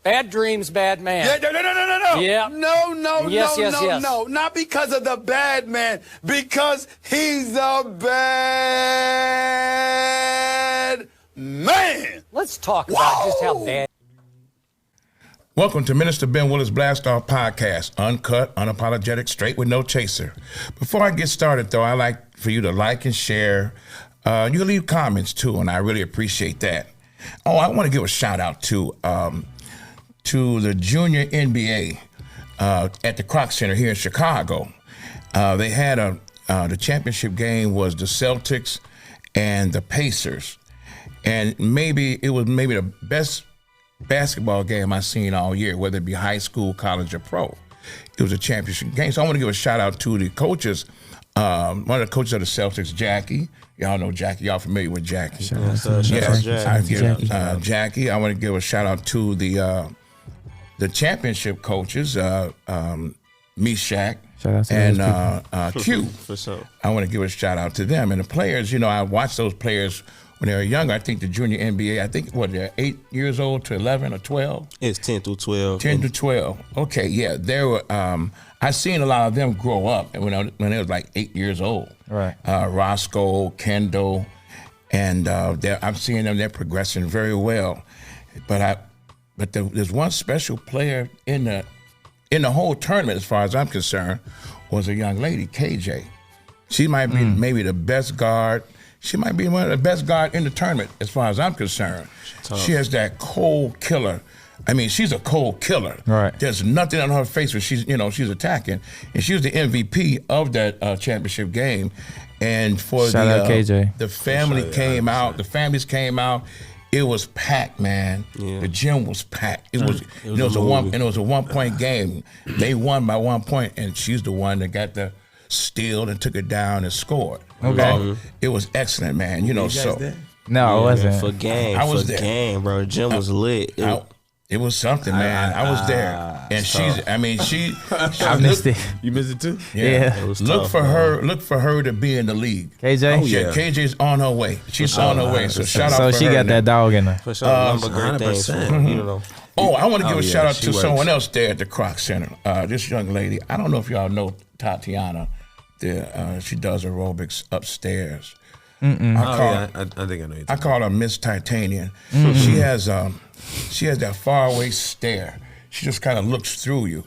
Bad dreams, bad man. Yeah, no. Yeah. No. Yes. No. Not because of the bad man. Because he's a bad man. Let's talk about just how bad. Welcome to Minister Ben Willis Blast Off Podcast, uncut, unapologetic, straight with no chaser. Before I get started, though, I like for you to like and share. You can leave comments too, and I really appreciate that. Oh, I want to give a shout out to the junior NBA at the Croc Center here in Chicago. They had the championship game was the Celtics and the Pacers, and it was the best basketball game I've seen all year, whether it be high school, college, or pro. It was a championship game. So I want to give a shout out to the coaches. One of the coaches of the Celtics, Jackie. Y'all know Jackie. Y'all familiar with Jackie? Shout out Jackie. I want to give a shout out to the championship coaches, Meshach and Q. For sure. I want to give a shout out to them. And the players, I watched those players when they were younger. I think the junior NBA, they're 8 years old to 11 or 12? It's 10 through 12. 10 to 12. Okay, yeah. They were. I seen a lot of them grow up when they was like 8 years old. Right. Roscoe, Kendall, and I'm seeing them. They're progressing very well. But there's one special player in the whole tournament, as far as I'm concerned, was a young lady, KJ. She might be maybe the best guard. She might be one of the best guard in the tournament, as far as I'm concerned. She has that cold killer. I mean, she's a cold killer. Right. There's nothing on her face when she's attacking, and she was the MVP of that championship game. And for Shout out KJ. The family came out. The families came out. It was packed, man. Yeah. The gym was packed. It was a 1-point game. They won by 1 point, and she's the one that got the steal and took it down and scored. Okay. It was excellent, man. No, I Yeah, wasn't. For game, I was for there. game, bro. The gym was lit. It was something, man. I was there, and she. I missed it. You missed it too? Yeah. It was Look tough, for bro. her. Look for her to be in the league. KJ? Oh, yeah. KJ's on her way. She's on her way. So shout out So for she her. got that dog in her. For sure. Number great things. 100%. Oh, I want to give a yeah, shout out she to works. someone else there at the Croc Center. This young lady. I don't know if y'all know Titania. She does aerobics upstairs. I think I know you. I call her Miss Titania. She has that faraway stare. She just kind of looks through you,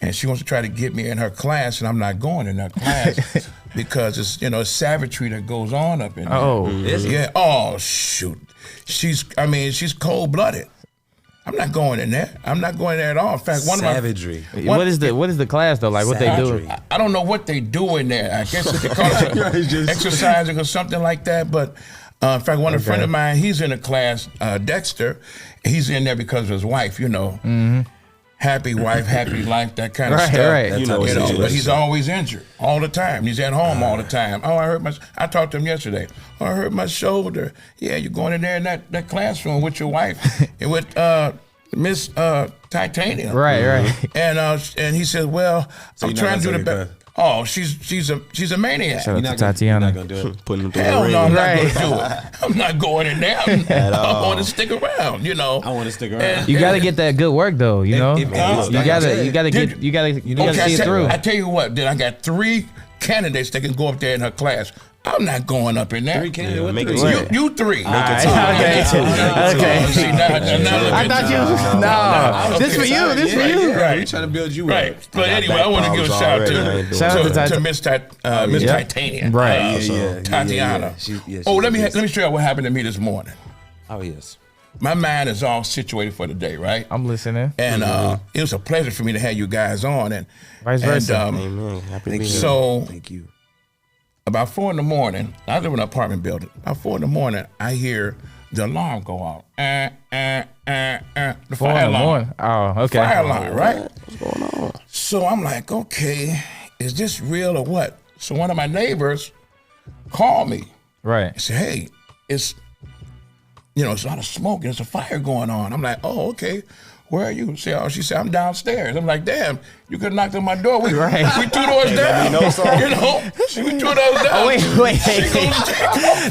and she wants to try to get me in her class, and I'm not going in that class because it's savagery that goes on up in there. Oh. Yeah. Oh shoot. She's cold blooded. I'm not going in there. I'm not going there at all. In fact, one Savagery. What is the class though? Like what they do? I don't know what they do in there. I guess they call it exercising or something like that. But in fact, one friend of mine, he's in a class, Dexter. He's in there because of his wife. Happy wife, happy life, that kind of stuff. Right. But he's always injured all the time. He's at home all the time. Oh, I talked to him yesterday. Oh, I hurt my shoulder. Yeah, you're going in there in that classroom with your wife and with Miss Titania. Right. And he said, well, So I'm you're trying not to do the gonna best. Oh, she's a maniac. Shout out to You're Tatiana. not gonna do it. Putting them through Hell the no, ring. I'm not Right. going to do it. I'm not going in there. I want to stick around, I want to stick around. You gotta get that good work though, you know. If- if- You gotta see it through. I tell you what, then I got 3 candidates that can go up there in her class. I'm not going up in there. 3 candidates. make it What? You 3. Okay. See, now I thought you. No, this for you. This for you. Right. We trying to build you Right. up. But anyway, I want to give a shout out to Miss Titania. Right. Tatiana. Yeah, Let me show you what happened to me this morning. Oh, yes. My mind is all situated for the day, right? I'm listening. And it was a pleasure for me to have you guys on, and Vice versa. Amen. Happy to be here. so Thank you. about 4 in the morning, I live in an apartment building. About 4 in the morning, I hear the alarm go off. The 4 fire in the alarm. morning. Oh, okay. Fire alarm, right? What's going on? So I'm like, okay, is this real or what? So one of my neighbors called me. Right. He said, hey, it's a lot of smoke and there's a fire going on. I'm like, oh, okay. where are you? She said, I'm downstairs. I'm like, damn, you could have knocked on my door. We 2 doors down. You know, we 2 doors down. Oh, wait.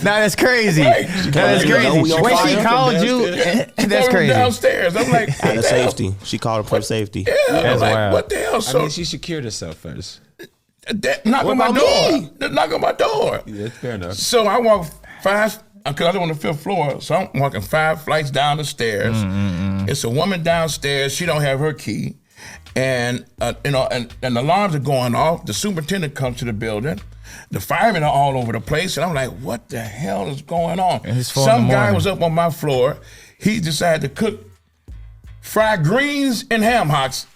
Now that's crazy. Right. That's crazy. When she called you, that's crazy. Downstairs. I'm like, Out of safety. She called him from safety. yeah. That's I'm like, wild. what the hell? I So mean, she secured herself first. knock on my about door. me? Knock on my door. Yeah, fair enough. So I walk 5, because I live on the 5th floor, so I'm walking 5 flights down the stairs. It's a woman downstairs. She don't have her key, and you know, and the alarms are going off. The superintendent comes to the building. The firemen are all over the place, and I'm like, what the hell is going on? Some guy was up on my floor. He decided to cook fried greens and ham hocks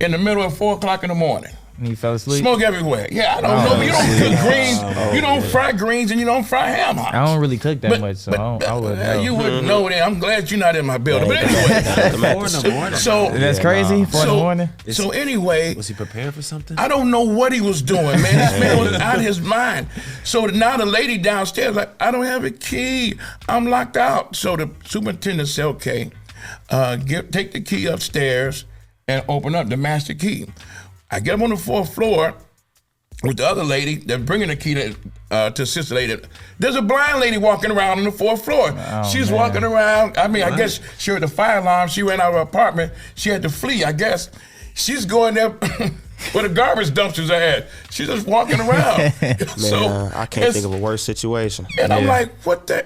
in the middle of 4 o'clock in the morning. And he fell asleep. Smoke everywhere. Yeah, I don't know. But you don't cook greens. You don't fry greens and you don't fry ham hocks. I don't really cook that much, so I wouldn't know. You wouldn't know that. I'm glad you're not in my building. But anyway. 4 in the morning. So That's crazy. 4 in the morning. So anyway, Was he preparing for something? I don't know what he was doing, man. This man was out of his mind. So now the lady downstairs like, I don't have a key. I'm locked out. So the superintendent said, okay, take the key upstairs and open up the master key. I get up on the 4th floor with the other lady. They're bringing the key to assist the lady. There's a blind lady walking around on the 4th floor. She's walking around. I mean, I guess she heard the fire alarm. She ran out of her apartment. She had to flee, I guess. She's going there where the garbage dumpsters are at. She's just walking around. Man, I can't think of a worse situation. And I'm like, what the?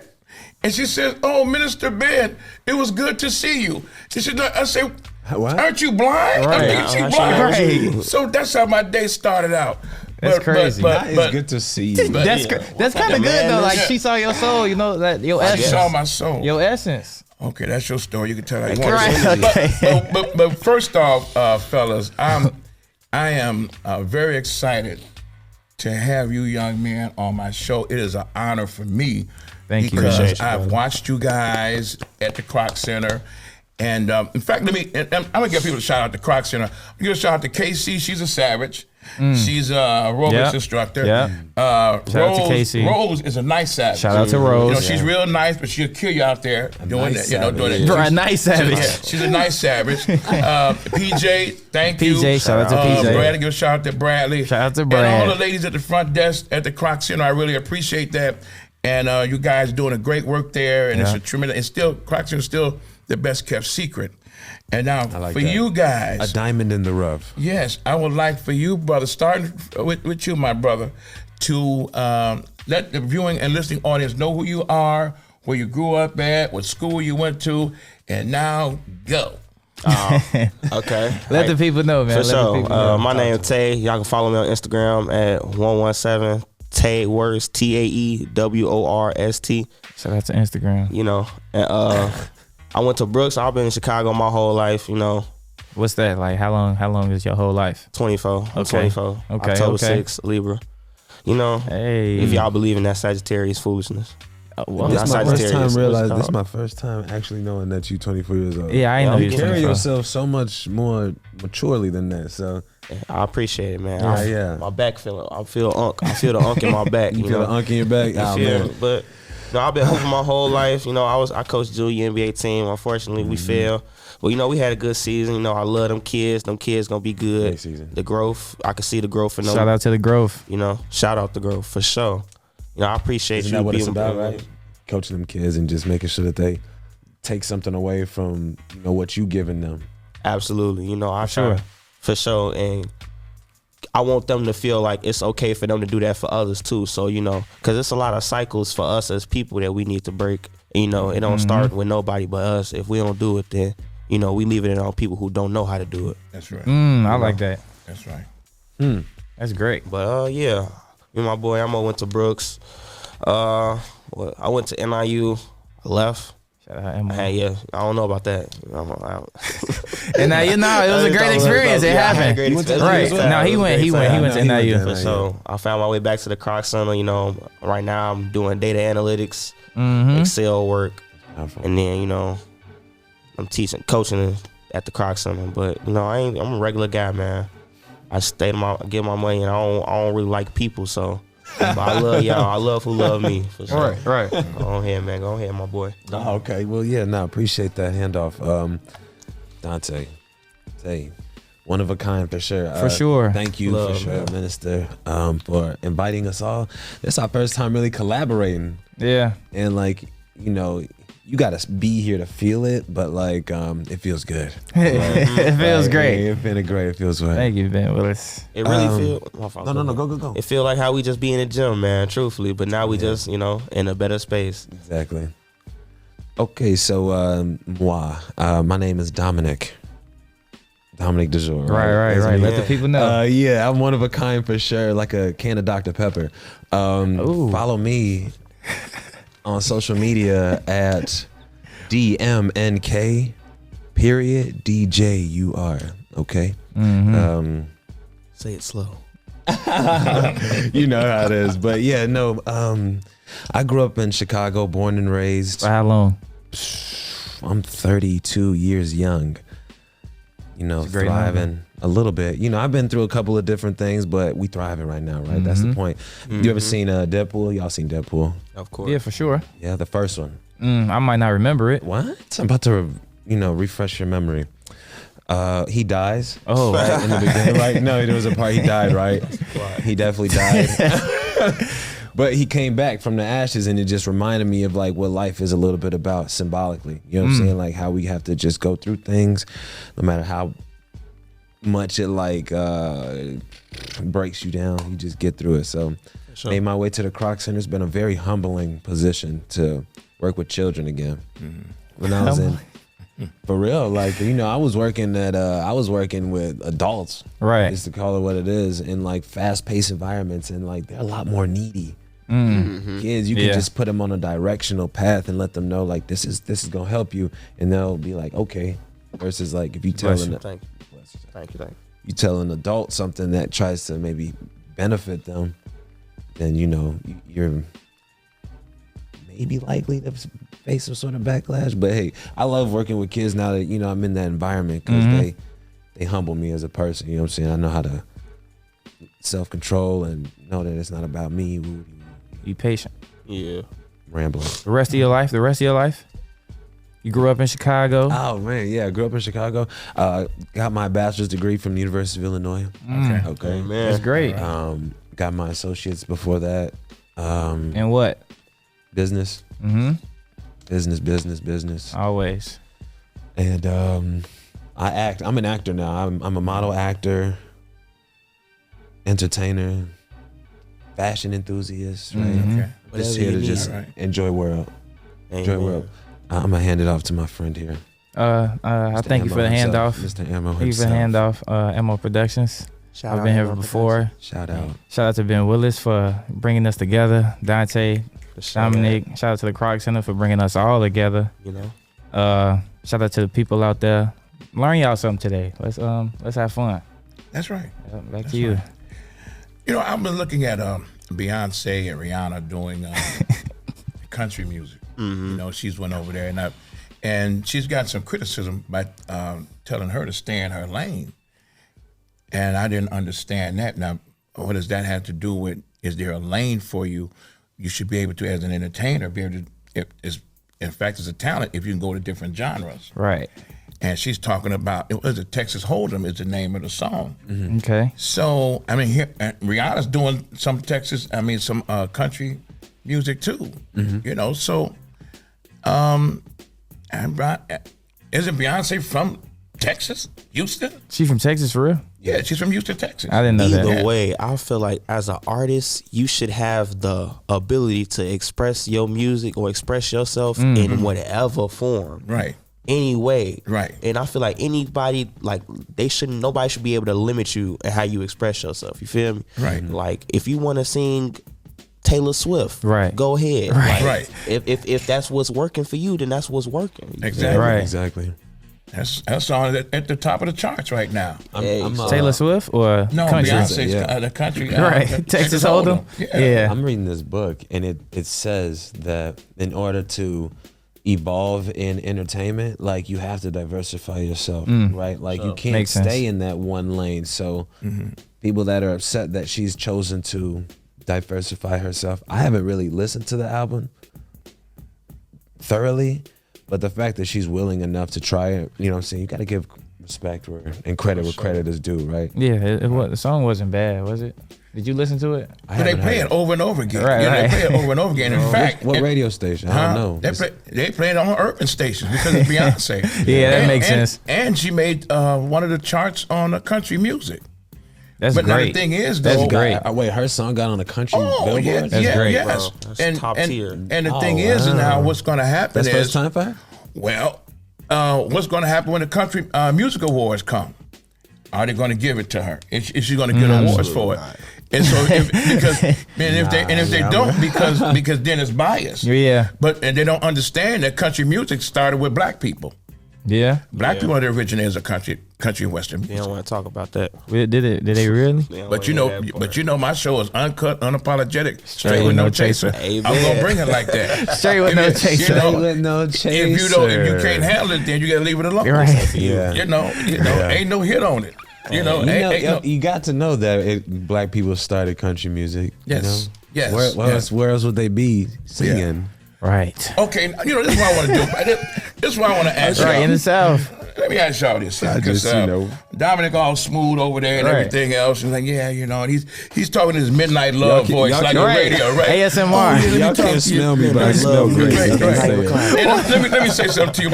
And she says, oh, Minister Ben, it was good to see you. She said, I said, What? aren't you blind? Right. I'm thinking she's blind. Right. So that's how my day started out. That's crazy. That is good to see you. That's kind of good though. Like she saw your soul, you know, that your She essence. saw my soul. Your essence. Okay, that's your story. You can tell how you Right. want. Okay. But first off, fellas, I am very excited to have you young men on my show. It is an honor for me. Thank you. Because Appreciate you, I've watched you guys at the Croc Center. And in fact, I'm gonna give people a shout out to Croc Center. I'm gonna give a shout out to KC. She's a savage. She's a aerobics instructor. Yeah. Rose, out to KC. Rose is a nice savage. Shout out to Rose. You know, she's real nice, but she'll kill you out there doing nice that. You know, doing that. Right, nice savage. She's a nice savage. PJ, thank you. PJ, shout out to PJ. Bradley, give a shout out to Bradley. Shout out to Brad. And all the ladies at the front desk at the Croc Center, I really appreciate that. And you guys doing a great work there, and it's a tremendous. And still, Croc Center is still the best kept secret. And now like for that. you guys, A diamond in the rough. yes, I would like for you, brother, starting with you, my brother, to let the viewing and listening audience know who you are, where you grew up at, what school you went to, and now go. Okay. Let the people know, man. For Let the sure. people know. My name is Tay. Y'all can follow me on Instagram at 117 Tay Worst, TAEWORST. Shout out to Instagram. You know, and I went to Brooks. I've been in Chicago my whole life. You know, What's that like? How long is your whole life? 24. I'm Okay. 24. Okay, October okay. 6th, Libra. You know, Hey. if y'all believe in that Sagittarius foolishness. Well, That's This is my first time Sagittarius. realizing. What's This is called? my first time actually knowing that you're 24 years old. yeah, I know You you're You carry 24. yourself so much more maturely than that. So I appreciate it, man. Yeah. My back feeling. I feel the unk in my back. you feel know? the unk in your back. You Oh, feel man. me? But you know, I've been hooping my whole life. You know, I coached junior NBA team. Unfortunately, we failed. But you know, we had a good season. You know, I love them kids. Them kids gonna be good. Great season. The growth, I can see the growth in them. Shout out to the growth. You know, shout out the growth for sure. You know, I appreciate Isn't you that what being it's about, right? Coaching them kids and just making sure that they take something away from what you giving them. Absolutely. You know, I sure. try for sure, and I want them to feel like it's okay for them to do that for others too. So you know, because it's a lot of cycles for us as people that we need to break. You know, it don't start with nobody but us. If we don't do it, then you know we leave it on people who don't know how to do it. That's right. I like that. That's right. That's great. But yeah, me and my boy Amron went to Brooks. I went to NIU. I left. Shout out Emma. Yeah, I don't know about that. And now you know it was a great experience. It happened. Great experience. Right. No, he went to NIU. For so I found my way back to the Croc Center. You know, right now I'm doing data analytics, Excel work, and then you know I'm coaching at the Croc Center. But you know I'm a regular guy, man. I get my money, and I don't really like people, so. But I love y'all. I love who love me. For sure. Right. Go ahead, man. Go ahead, my boy. Oh, okay. Well, yeah. No, appreciate that handoff. Dantae. Hey, one of a kind for sure. For sure. Thank you Love, for sure, man. Minister, for inviting us all. This is our first time really collaborating. Yeah. And like, you know, you gotta be here to feel it, but like, it feels good. It feels Like, great. It feels great. It feels good. Thank you, Ben Willis. It really feel. My fault, No, go ahead. go. It feel like how we just be in the gym, man. Truthfully, but now we just, you know, in a better space. Exactly. Okay, so my name is Dominick. Dominick DuJOUR. Right. That's me. Let the people know. Yeah, I'm one of a kind for sure, like a can of Dr. Pepper. Ooh. Follow me on social media at DMNK DJUR. Okay. Say it slow. You know how it is. But yeah, no, I grew up in Chicago, born and raised. For how long? I'm 32 years young. You know, That's a great thriving a little bit. You know, I've been through a couple of different things, but we thriving right now, right? That's the point. You ever seen Deadpool? Y'all seen Deadpool? Of course. Yeah, for sure. Yeah, the first one. I might not remember it. What? I'm about to, refresh your memory. He dies. Oh, Right in the beginning, right? No, there was a part he died, right? He definitely died. But he came back from the ashes, and it just reminded me of like what life is a little bit about symbolically. You know what I'm saying? Like how we have to just go through things, no matter how much it like breaks you down. You just get through it. So, made my way to the Croc Center. It's been a very humbling position to work with children again. When I was in. For real, like I was working with adults, right. just to call it what it is, in like fast-paced environments, and like they're a lot more needy. Kids, you can just put them on a directional path and let them know like this is gonna help you, and they'll be like okay. Versus like if you tell them, Thank you. you tell an adult something that tries to maybe benefit them, then you're maybe likely to face some sort of backlash. But hey, I love working with kids now that I'm in that environment, because they humble me as a person. You know what I'm saying? I know how to self-control and know that it's not about me. Be patient. Yeah. Rambling. The rest of your life? You grew up in Chicago? Oh man, yeah, I grew up in Chicago. Got my bachelor's degree from the University of Illinois. Okay. Man. That's great. Got my associates before that. And what? Business. Business. Always. And I act. I'm an actor now. I'm a model, actor, entertainer, fashion enthusiast, right? Okay. Just Whatever here you to need. just Right. enjoy world. Enjoy Amen. world. I'm gonna hand it off to my friend here. I thank you for the himself, handoff. Mr. Amron Thank you for the himself. handoff. Ammo Productions. Shout I've out been here Amron before. Shout out. Shout out to Ben Willis for bringing us together. Dantae, Productions. Dominick. Shout out to the Croc Center for bringing us all together. You know. Shout out to the people out there. Learn y'all something today. Let's have fun. That's right. Back to you. Right. I've been looking at Beyonce and Rihanna doing country music. She's went over there, and she's got some criticism by telling her to stay in her lane. And I didn't understand that. Now, what does that have to do with? Is there a lane for you? You should be able to, as an entertainer, be able to. In fact, as a talent, if you can go to different genres. Right. And she's talking about, it was a Texas Hold'em is the name of the song. Okay. So, here Rihanna's doing some some country music too. So, isn't Beyonce from Texas, Houston? She from Texas for real? Yeah, she's from Houston, Texas. I didn't know that. Either way, I feel like as an artist, you should have the ability to express your music or express yourself in whatever form. Right. Any way. Right. And I feel like nobody should be able to limit you and how you express yourself. You feel me? Right. Like if you want to sing Taylor Swift, Right. go ahead. Right. Like, Right. If that's what's working for you, then that's what's working. You feel me? Exactly. Right. Exactly. That's on at the top of the charts right now. I'm Taylor Swift or No, country? Beyonce's Yeah. The country. Right. the Texas Hold'em. Yeah. I'm reading this book, and it says that in order to evolve in entertainment, like you have to diversify yourself, right? Like you can't Makes sense. stay in that one lane. So people that are upset that she's chosen to diversify herself, I haven't really listened to the album thoroughly, But the fact that she's willing enough to try it, you know what I'm saying? You got to give respect and credit where credit is due, right? Yeah, the song wasn't bad, was it? Did you listen to it? But they play it over and over again. Right, They right. play it over and over again. In fact, What radio station? I don't know. They play it on urban stations because it's Beyonce. Yeah, that makes sense. And she made one of the charts on country music. That's But now great. the thing is, though, That's great. Wait, her song got on a country Oh, billboard? yeah, That's great, yes. bro. That's top tier. And the thing is now, what's going to happen That's is, first time for her? well, what's going to happen when the country music awards come? Are they going to give it to her? Is she going to get awards for it? And so, if they don't, because then it's biased. Yeah. And they don't understand that country music started with black people. Yeah. Black people are the originators of country and western They music. don't want to talk about that. Did they really? They don't But wanna you hear know, that part. but you know, my show is uncut, unapologetic, straight with no chaser. Amen. I'm gonna bring it like that. Straight with no chaser. You know, no if you can't handle it, then you gotta leave it alone. Right. Yeah. You know, ain't no hit on it. You know, You got to know that black people started country music. Yes. You know? Yes. Where else would they be singing? Right. Okay, you know, this is what I want to do. This is what I want to ask Right in y'all. the South. Let me ask y'all this, because just, you know. Dominick all smooth over there and Right. everything else, and like, yeah, you know, and he's talking his midnight love voice y'all like can- a Right. radio, right? ASMR. Oh, yeah, let me Y'all talk can't to you. smell me, but I smell great. Right, I can right. say it. And let me say something to you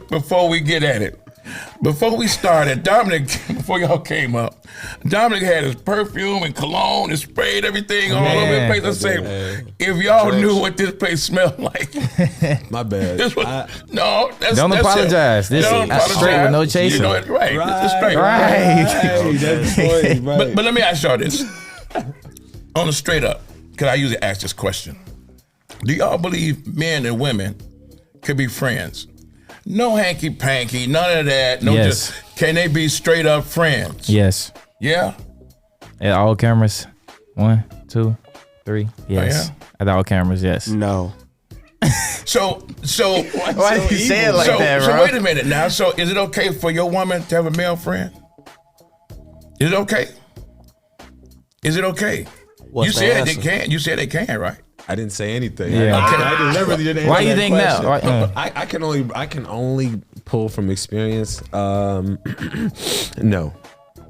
before we get at it. Before we started, Dominick, before y'all came up, Dominick had his perfume and cologne and sprayed everything all over the place. I say, if y'all knew what this place smelled like, My bad. this was that's Don't that's apologize. It. This Don't is straight with no apologize. chaser. You know it, right? This is straight. Right. That's the point, right. But let me ask y'all this, on the straight up, because I usually ask this question: do y'all believe men and women could be friends? No hanky panky, none of that. No, Yes. just can they be straight up friends? Yes. Yeah. At all cameras. 1, 2, 3. Yes. yeah? At all cameras, yes. No. So Why did you say it like so, that, so bro? wait a minute now. So is it okay for your woman to have a male friend? Is it okay? Is it okay? What's you the said answer? they can. You said they can, right? I didn't say anything. Yeah. I literally didn't Why answer you that think question. no? Right, I can only pull from experience. No.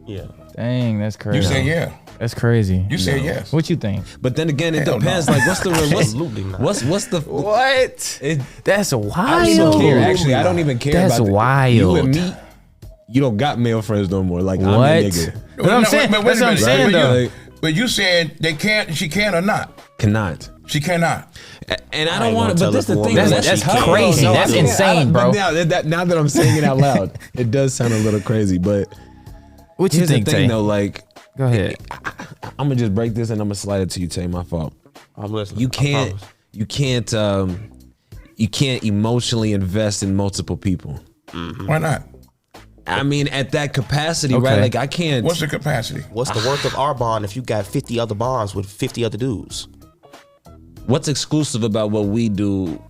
Yeah. Dang, that's crazy. You said yeah. That's crazy. You said yes. What you think? But then again, it Hell depends. no. Like, Absolutely not. what's the What? It, That's I wild. don't even care. Actually, I don't even care. That's about wild. You and me, you don't got male friends no more. Like, What? I'm a nigga. That's what I'm saying. Wait a That's what I'm minute, saying, but though. you- But you saying they can't? She can or not? Cannot. She cannot. And I I don't ain't want to. gonna But this tell the if a thing. woman That's that she tough. can't. Crazy. No, That's I can't. insane, bro. But now that I'm saying it out loud, it does sound a little crazy. But What you here's think, the thing, Tay? though. Like, Go ahead. I'm gonna just break this and I'm gonna slide it to you, Tay. My fault. I'm listening. You I can't. promise. You can't emotionally invest in multiple people. Why not? I mean, at that capacity, Okay. right? Like, I can't. What's the capacity? What's the worth of our bond if you got 50 other bonds with 50 other dudes? What's exclusive about what we do?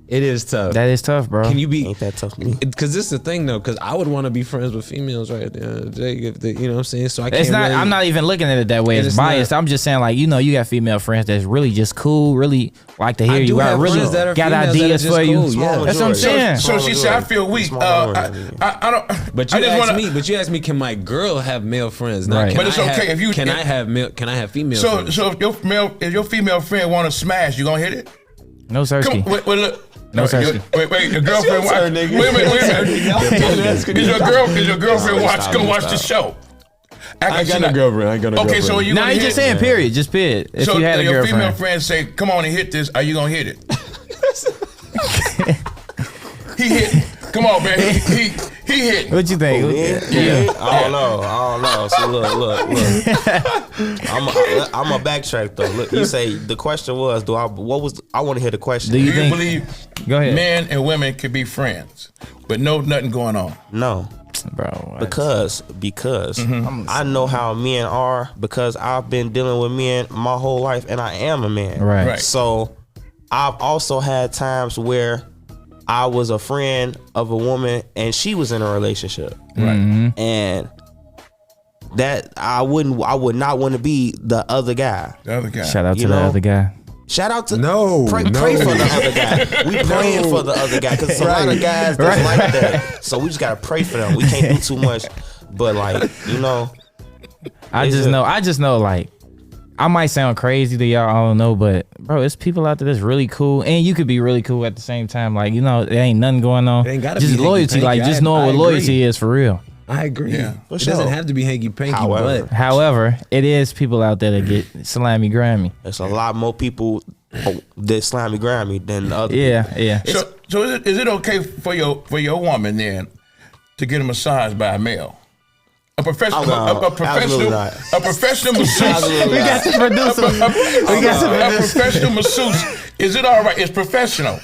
It is tough. That is tough, bro. Can you be? Ain't that tough to me? Because this is the thing, though. Because I would want to be friends with females, right? At the end of the day, if they, you know what I'm saying. So I can't. It's not. really- I'm not even looking at it that way. And It's it's biased. not- I'm just saying, like, you know, you got female friends that's really just cool, really like to hear I you do out, have really friends that are got females that are ideas just for you. cool, yeah. That's what I'm saying. So she said, I feel weak. Small I don't. But I you just asked wanna- me. But you asked me, can my girl have male friends? Not, Right. can But it's I okay have- if you- Can if- I have male? Can I have female? So friends? if your female friend want to smash, you gonna hit it? No, Sirski. Come, wait, look. No, Sirski. Wait, your girlfriend watch. turn, nigga. Wait a minute. Is your girlfriend gonna watch the show? I ain't got no girlfriend. I ain't got no Okay, girlfriend. so you Now gonna you hit just it? saying period. Just period. If So you had a your female girlfriend. friend say, "Come on and hit this," are you gonna hit it? He hit. Come on, man. He hit. What you think? Yeah. I don't know. See, look. I'm a backtrack though. Look, you say the question was, I want to hear the question. Do Do you you think? believe Go ahead. men and women could be friends, but nothing going on? No. Bro, what? Because I know how men are because I've been dealing with men my whole life and I am a man. Right. Right. So I've also had times where I was a friend of a woman and she was in a relationship. Right. And that I would not want to be the other guy. The other guy. Shout out to You the know? other guy. Shout out to Pray for the other guy. We praying for the other guy because a lot of guys that's like that. So we just gotta pray for them. We can't do too much, but like I just know like I might sound crazy to y'all. I don't know, but bro, it's people out there that's really cool, and you could be really cool at the same time. Like there ain't nothing going on. It ain't gotta just be loyalty. hanky-panky. Like just knowing what loyalty agree. is for real. I agree. Yeah. It doesn't have to be hanky panky, but However, it is people out there that get slimy grammy. there's a lot more people that slimy grimy than the other. Yeah. So is it okay for your woman then to get a massage by a male? A professional, a absolutely not. professional masseuse. We got the producer. A professional masseuse. Is it all right? It's professional,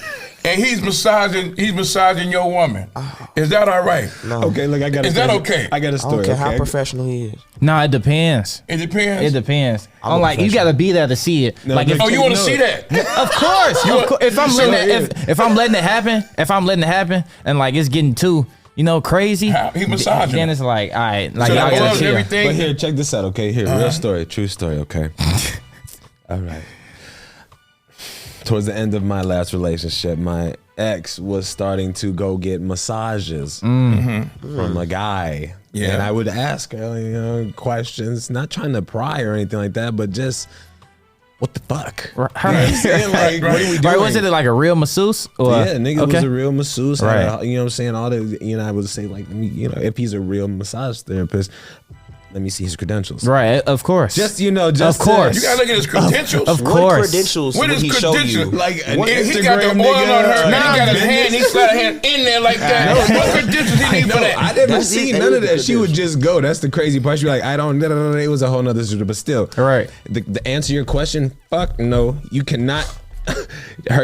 and he's massaging your woman. Is that all right? No. okay. Look, I got. Is that okay? I got a I story. don't care okay? how professional he is. No, it depends. It depends. It depends. I'm I'm a like you professional. gotta be there to see it. No, like but- if, Oh, you want to No. see that? of course. If I'm letting it happen, and like it's getting too crazy, He massaging then her. it's like all right, like So y'all that gotta was chill. everything. But here, check this out. Okay, here, real story, true story. Okay. All right. Towards the end of my last relationship, my ex was starting to go get massages from a guy. Yeah. And I would ask her, questions, not trying to pry or anything like that, but just, what the fuck? Right. You know what I'm saying? Like, what are we doing? Right, was it like a real masseuse? Or, Yeah, nigga was okay. a real masseuse. Right. You know what I'm saying? All the, I would say like, if he's a real massage therapist, let me see his credentials. Right, of course. Just of to- course. You gotta look at his credentials. Of What course. credentials What would is he show credentials? you? Like an If he got the oil Instagram on her, nigga, then he got his hand. He slid a hand in there like that. What credentials he need for No, that? I never That's seen it. none of That that. is She would just go. That's the crazy part. She be like, I don't. It was a whole nother story, but still. Right. The answer your question, fuck no. You cannot.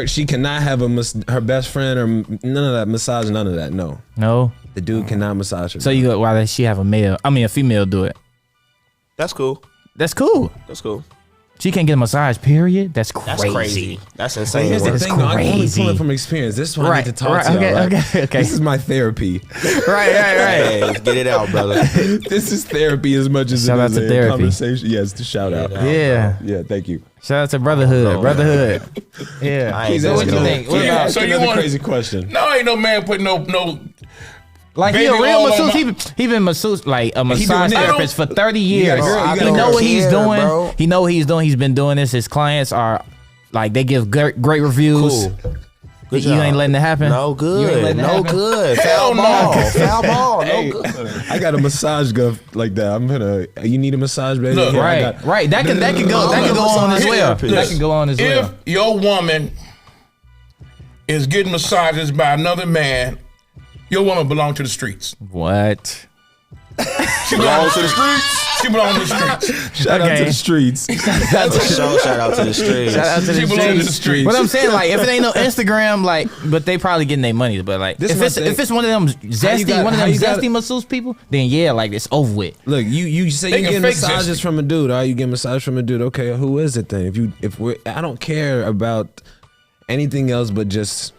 She cannot have her best friend or none of that massage. None of that. No, No. the dude cannot massage her. So you go, why does she have a female do it? That's cool. That's cool. That's cool. She can't get a massage, period. That's crazy. That's crazy. That's But insane. here's the That's thing, though, I'm only crazy. pulling from experience. This is why I Right, need to talk right, to y'all. okay, Right? okay. This is my therapy. Right. Hey, let's get it out, brother. This is therapy as much as Shout it out is to a therapy. conversation. Yes, to shout out. Yeah. Yeah, thank you. Shout out to brotherhood. Brotherhood. I Yeah. ain't So what asking you no- think? What Yeah, about, so you Another want crazy question. No, ain't no man putting no. like he a baby real oil on masseuse? He been masseuse like a massage doing it. therapist for 30 years. girl, you He gotta know go what he's care, doing. bro. He know what he's doing. He's been doing this. His clients are like they give great reviews. Cool. You job. ain't letting it happen. No You ain't good. letting it No happen? good. Hell Foul no. ball. Foul ball. Hey, No good. I got a massage gun like that. I'm gonna. You need a massage, baby? Look, Here, I Right, got- right. That can go on as well. That can go on as If well. your woman is getting massages by another man, your woman belong to the streets. What? She belongs to the streets. She belongs to the streets. Shout out Okay. to the streets. Shout out to the streets. Shout out to She the belongs to the streets. streets. But I'm saying, like, if it ain't no Instagram, like, but they probably getting their money. But like, This if is my it's thing. if it's one of them zesty, how you got- masseuse people, then yeah, like it's over with. Look, you say They you can get fake massages zesty. from a dude. Are you getting massage from a dude? Okay, who is it then? I don't care about anything else but just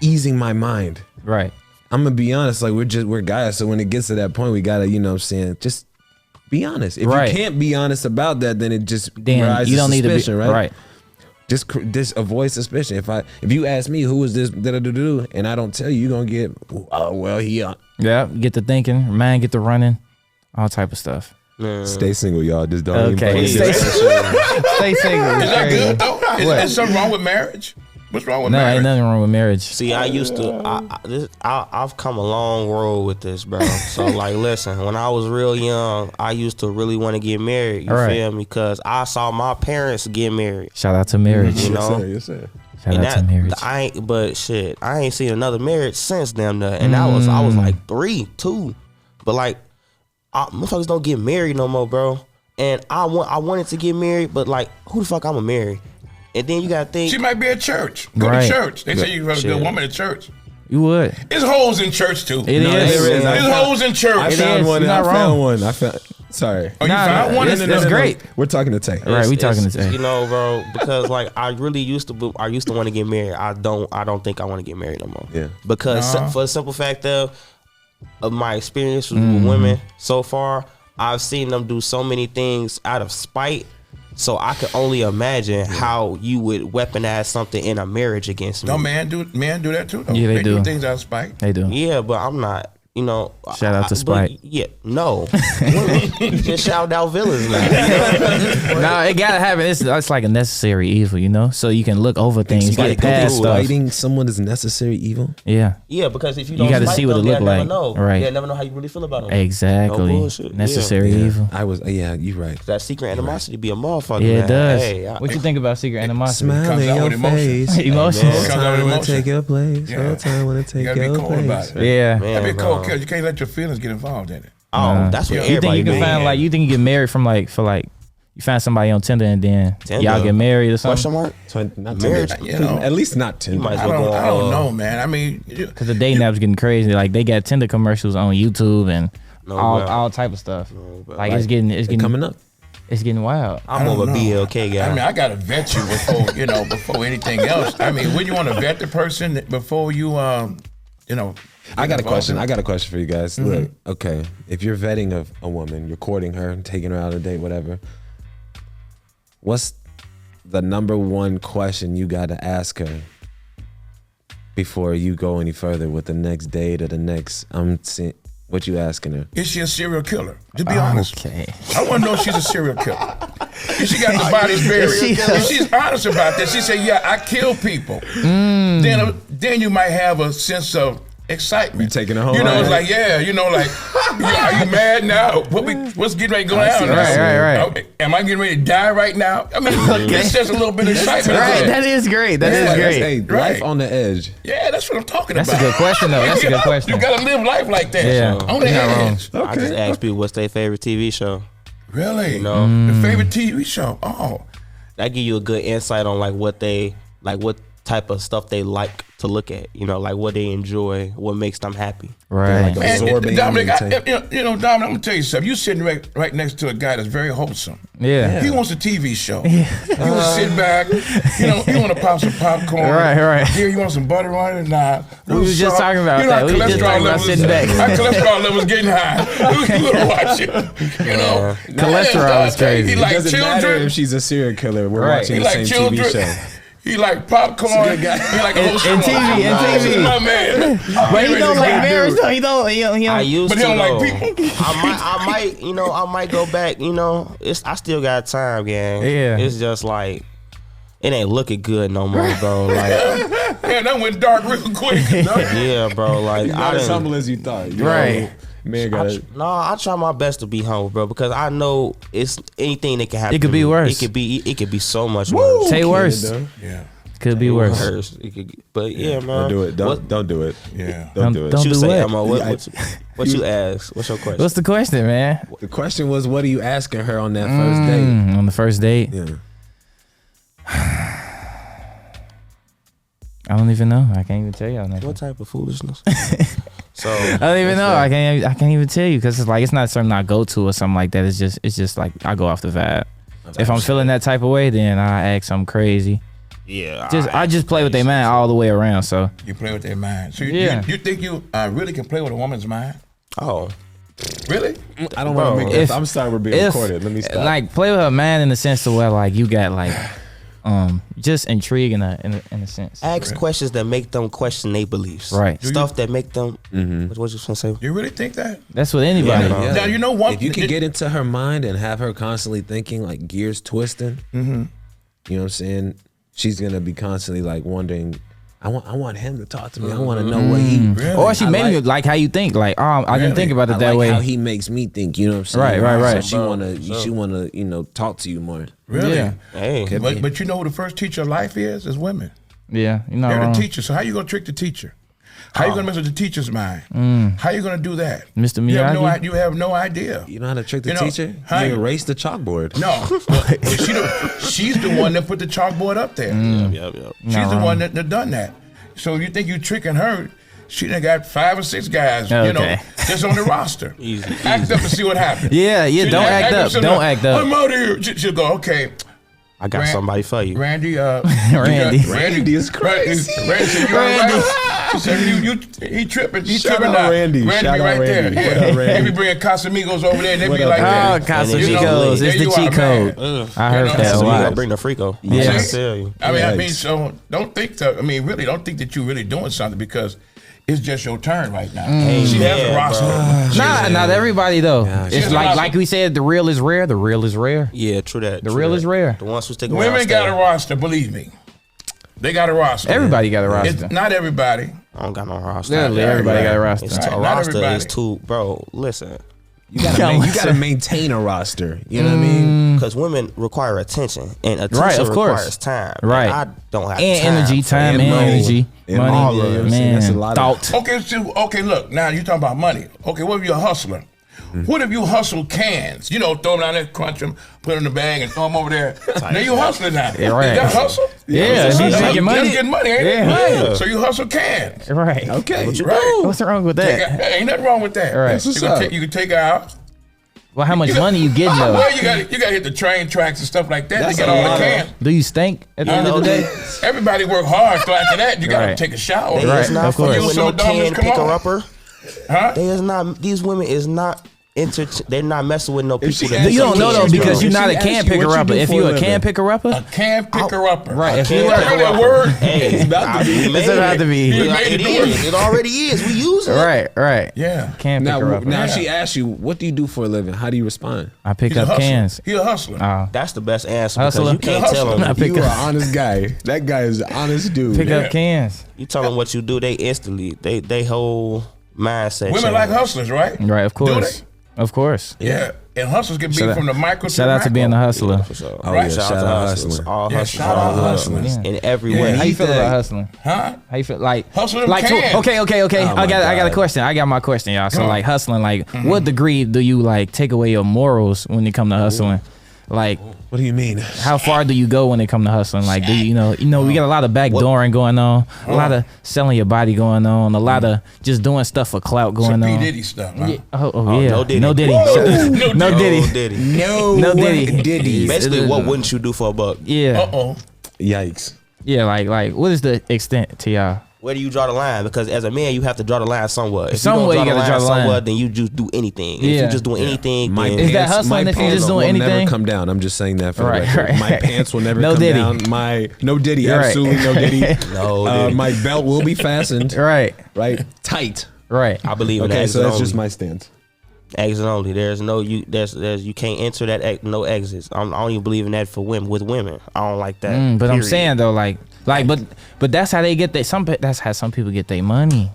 easing my mind. Right. I'm gonna be honest. Like we're guys, so when it gets to that point, we gotta, you know what I'm saying, just be honest. If Right. you can't be honest about that, then it just Then rises you don't need to be suspicion, right? right. Just avoid suspicion. If you ask me who is this da-da-da-da, and I don't tell you, you're gonna get, oh well, he Yeah. Get to thinking, mind get to running, all type of stuff. stay single, y'all. Just don't Okay. even Stay, fucking stay single. Is that Crazy. good though? What? Is something wrong with marriage? What's wrong with No, marriage? ain't nothing wrong with marriage. See, I used to. I've come a long road with this, bro. So like, listen, when I was real young, I used to really want to get married. You All right. feel me? Because I saw my parents get married. Shout out to marriage. You know? Yes, sir. Shout And out to marriage. I ain't seen another marriage since them. And I was like 3, 2, but like, motherfuckers don't get married no more, bro. And I wanted to get married, but like, who the fuck I'ma marry? And then you gotta think. She might be at church. Go Right. to church. They say you have a good Shit. woman at church. You would. There's hoes in church too. It is. there is. There's hoes in church. I It found is. one. You're I not found wrong. one. I found. Sorry. Oh, you found one? That's great. We're talking to Tay. Right, we talking It's- to you know, bro, because like I really used to want to get married. I don't think I want to get married no more. Yeah. Because for the simple fact of my experience with women so far, I've seen them do so many things out of spite So I could only imagine how you would weaponize something in a marriage against me. No, men do that too. Though. Yeah, they do. things out of spite. They do. Yeah, but I'm not. You know, Shout out to Spike. Yeah, no. Just shout out Willis now. No, it gotta happen. It's like a necessary evil, you know. So you can look over things, You gotta get past stuff. Fighting someone is necessary evil. Yeah, Yeah, because if you don't gotta spite see what them, it look they'll never like. know. Right. They'll never know how you really feel about them. exactly. No bullshit. Necessary Yeah. evil. I was. Yeah, you're right. That secret animosity be a motherfucker. Yeah, man. it does. Hey, What you think about secret animosity? Smile comes in out your with emotion. face. Emotion. Comes out with Time wanna emotion. take your place. Yeah. No time wanna You take gotta be your cold place. about it. Yeah. Man, That'd be bro. cold, cause you can't let your feelings get involved in it. Oh, that's what You You think everybody you can do. find like you think you get married from like you find somebody on Tinder and then Tinder? y'all get married or something? Question mark? So not Marriage. Tinder. You know. At least not Tinder. might as I well don't know, man. I mean, Cause the dating app's getting crazy. Like they got Tinder commercials on YouTube and No, all bro. all type of stuff. bro. Like it's getting coming up. It's getting wild. I'm don't over know. BLK guy. I mean, I gotta vet you before anything else. I mean, wouldn't you want to vet the person before you I got a involved question. in it? I got a question for you guys. Look, okay, if you're vetting a woman, you're courting her, taking her out on a date, whatever. What's the number one question you got to ask her before you go any further with the next date or the next? What you asking her? Is she a serial killer? Just be honest. Okay. I want to know if she's a serial killer. If she got the bodies buried, if she's honest about that, she say, "Yeah, I kill people." Then you might have a sense of excitement. You taking it home, You know, it's right? like, yeah, are you mad now? What's getting ready to go down? see, now? right. Am I getting ready to die right now? I mean, it's just a little bit of excitement. Right, there. that is great. That is Yeah, great. Hey, Right. life on the edge. Yeah, that's what I'm talking That's about. a good question, though. That's a good question. You gotta live life like that. Yeah. On the You're not wrong. edge. I just ask people what's their favorite TV show. Really? You know, The favorite TV show? Oh. that give you a good insight on like what type of stuff they like to look at. You know, like what they enjoy, what makes them happy. Right. Like absorbing Dominick, and Dominick, I'm gonna tell you something. You sitting right next to a guy that's very wholesome. Yeah. He wants a TV show. You want to sit back. You want to pop some popcorn. Right. Here, you want some butter on it. Nah. We was just talking about you know, that. our We was just cholesterol talking about levels- sitting back. Our cholesterol levels getting high. You wanna watch it. You know. Cholesterol is crazy. He it like doesn't matter children. if she's a serial killer. We're Right. watching He the like same children. TV show. He like popcorn. good guy. He like a whole And TV, and This is TV. my man. But he don't like marriage though. He don't. I used But he to don't though. like people. I might go back. You know, I still got time, gang. Yeah. It's just like it ain't looking good no more, bro. Like, Man, that went dark real quick. yeah, bro. Like, Not I as done, humble as you thought. You Right. know? Man, got it. I try my best to be humble, bro, because I know it's anything that can happen. It could to be me. worse. It could be so much worse. Say worse. Yeah. Could be worse. It could, but yeah, man. Don't do it. What Don't do it. Yeah. Don't do it. Don't you do say, what? Emma? What you ask? What's your question? What's the question, man? The question was, what are you asking her on that first date? On the first date, Yeah. I don't even know. I can't even tell y'all nothing. What type of foolishness? So I don't even know. I can't even tell you because it's like it's not something I go to or something like that. It's just like I go off the vibe. If I'm feeling that type of way, then I act something crazy. yeah, I just play with their mind all the way around. So You play with their mind. So Yeah. you think you really can play with a woman's mind? Oh, Really? I don't want to make. if- I'm sorry, we're being if recorded. Let me stop. like play with her mind in the sense of where like you got like just intrigue in a sense. ask questions that make them question their beliefs. Right. Stuff that make them. What you gonna say? You really think that? That's what anybody. Yeah. Now you know one. If you can get into her mind and have her constantly thinking, like gears twisting, you know what I'm saying? She's gonna be constantly like wondering. I want him to talk to me. I want to know what he. Really? Or she I made me like- like how you think. Like, I Really? didn't think about it I that like way. how he makes me think. You know what I'm saying? Right. So she wanna talk to you more. Really? Yeah. Hey, But you know who the first teacher of life is? Is women. Yeah, you're not They're wrong. the teacher. So how you gonna trick the teacher? How you gonna mess with the teacher's mind? How you gonna do that? Mr. You have Miyagi? you have no idea. You know how to trick the You know, teacher? how You you- erase the chalkboard. No, she's the one that put the chalkboard up there. yep. She's the one that done that. So you think you tricking her? She done got 5 or 6 guys, Okay. just on the roster. Easy. Act up and see what happens. Yeah, She don't act up. she'll Don't go, act up. I'm out of here. She'll go, okay, I got Ran- somebody for you. Randy. Randy. Randy is crazy. Randy said, you all right? She said, he tripping. He Shout tripping out now. Randy. Randy Shout be out right Randy. there. What up, Yeah. Randy? They be bringing Casamigos over there. They What be up, like that. Oh, Casamigos. It's the cheat code. I heard that a So you lot. gotta bring the Frico. Yeah. I tell you. I mean, so don't think really don't think that you're really doing something because it's just your turn right now. She has a roster. Not everybody though. She It's has a like roster. we said, the real is rare. The real is rare. Yeah, true that. The true real that. is rare. The ones who stick around. Women got a stay. roster, believe me. They got a roster. Everybody got a roster. It's not everybody. I don't got no roster. Literally, everybody got a roster. It's Right, a not roster everybody. is too, bro. Listen, You gotta maintain a roster. You know what I mean? because women require attention, and attention Right, of course. requires time. Right. And I don't have And time. energy, time, And and money. energy, And money, all of it. man, That's a lot of- thought. Okay, look, now you're talking about money. Okay, what if you're a hustler? What if you hustle cans? You know, throw them down there, crunch them, put them in the bag, and throw them over there. Now you hustling now. Yeah, right. That's hustle? Yeah, That's if you hustle. making money. That's getting money, ain't Yeah. it? Yeah. So you hustle cans. Right. Okay. Right. What's wrong with that? Hey, ain't nothing wrong with that. Right. That's what's You can up. you can take her out. Well, how much money you getting though? Well, you got to hit the train tracks and stuff like that That's to get a all lot the of- cans. Do you stink at the end of the day? Everybody work hard, so after that, you got to Right. take a shower. They Right, is not of course. fucking with Some no of the dumbest can come picker on. upper. Huh? They is not. These women is not. They're not messing with no If she people. asks that You don't know though If because she you're not a asks can you what picker you upper. do If for you a a can living. picker upper, A can picker upper. Right, if You you heard are- that word? Hey, It's about to be. It's about to be. It is. It already is. We use it. right. Yeah. Can picker Now, upper. now she asks you, "What do you do for a living?" How do you respond? I pick He's a up hustler. cans. He a hustler. Oh, That's the best answer because Hustler. you can't Hustler. tell them. I pick You are up an honest guy. That guy is an honest dude. pick up cans. You tell them what you do, they instantly they whole mindset. Women change. like hustlers, right? Right, of Do course. they? Of course. Yeah. And hustlers can be Shout out- from the micro Shout out to the being a macro. hustler. For sure. Oh, Right. yeah, Shout shout out out hustlers. hustling. All Yeah, hustlers. shout out all hustlers. Yeah. in every Yeah. way. How you feel thing. about hustling? Huh? How you feel like Hustle them like cans. okay. Oh I got a God. question. I got my question, y'all. So Come on. like hustling, like what degree do you like take away your morals when it come to hustling? Like What do you mean? how far do you go when it come to hustling? Like do you know we got a lot of backdooring going on, a lot of selling your body going on, a lot of just doing stuff for clout going Some on. P. Diddy stuff, huh? Yeah. Oh, yeah. no Diddy. No Diddy. No No Diddy. Diddy. Diddy. No, Diddy. Diddy. Basically, what wouldn't you do for a buck? Yeah. Uh-oh. Yikes. Yeah, like what is the extent to y'all? Where do you draw the line? Because as a man, you have to draw the line somewhere. If Somewhere you you don't gotta draw the line. somewhere, then you just do anything. If Yeah. you just doing anything, My then Is that pants- hustling my if you pants just doing will anything? never come down. I'm just saying that for Right, the record. right. My pants will never No come Diddy. down. No Diddy. Right. Absolutely no Diddy. No Diddy. My belt will be fastened. Right. Right. Tight. Right. I believe in Okay, exit so that's only. just my stance. Exit only. There's no you can't enter that no exits. I don't even believe in that for women with women. I don't like that. But I'm period. saying though, like, but that's how they get that's how some people get their money.